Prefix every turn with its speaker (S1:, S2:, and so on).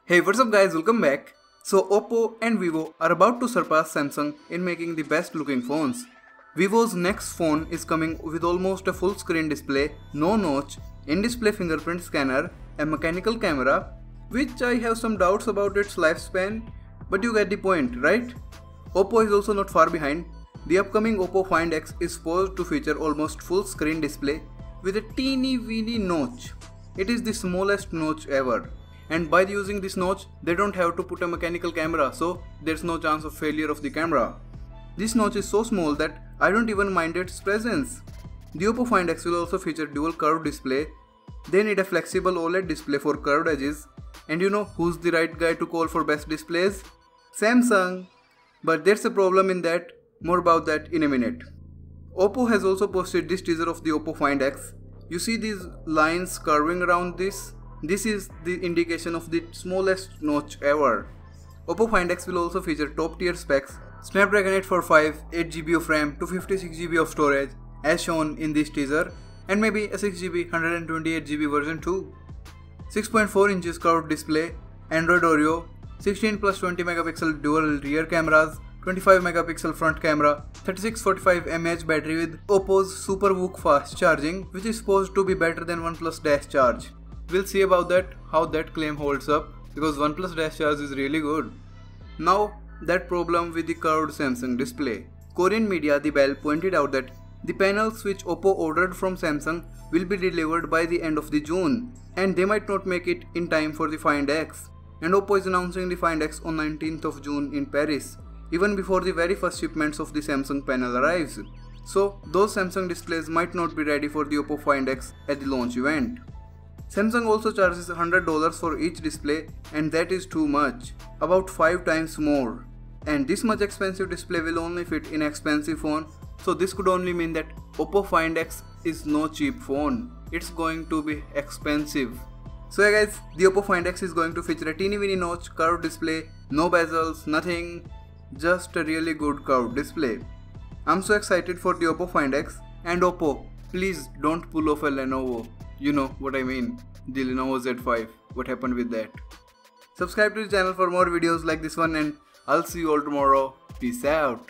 S1: Hey, what's up guys, welcome back. So Oppo and Vivo are about to surpass Samsung in making the best looking phones. Vivo's next phone is coming with almost a full screen display, no notch, in-display fingerprint scanner, a mechanical camera, which I have some doubts about its lifespan, but you get the point, right? Oppo is also not far behind. The upcoming Oppo Find X is supposed to feature almost full screen display with a teeny weeny notch. It is the smallest notch ever. And by using this notch, they don't have to put a mechanical camera, so there's no chance of failure of the camera. This notch is so small that I don't even mind its presence. The Oppo Find X will also feature dual curved display. They need a flexible OLED display for curved edges. And you know who's the right guy to call for best displays? Samsung. But there's a problem in that, more about that in a minute. Oppo has also posted this teaser of the Oppo Find X. You see these lines curving around this? This is the indication of the smallest notch ever. Oppo Find X will also feature top tier specs, Snapdragon 845, 8GB of RAM, 256GB of storage as shown in this teaser, and maybe a 6GB 128GB version too. 6.4 inches curved display, Android Oreo, 16 plus 20 megapixel dual rear cameras, 25 megapixel front camera, 3645 mAh battery with Oppo's Super VOOC fast charging, which is supposed to be better than OnePlus Dash Charge. We'll see about that, how that claim holds up, because OnePlus Dash Charge is really good. Now, that problem with the curved Samsung display. Korean media The Bell pointed out that the panels which Oppo ordered from Samsung will be delivered by the end of the June, and they might not make it in time for the Find X. And Oppo is announcing the Find X on 19th of June in Paris, even before the very first shipments of the Samsung panel arrives. So, those Samsung displays might not be ready for the Oppo Find X at the launch event. Samsung also charges $100 for each display, and that is too much, about 5 times more. And this much expensive display will only fit in expensive phone, so this could only mean that Oppo Find X is no cheap phone. It's going to be expensive. So yeah guys, the Oppo Find X is going to feature a teeny weeny notch, curved display, no bezels, nothing, just a really good curved display. I'm so excited for the Oppo Find X, and Oppo, please don't pull off a Lenovo. You know what I mean, the Lenovo Z5, what happened with that. Subscribe to the channel for more videos like this one, and I'll see you all tomorrow. Peace out.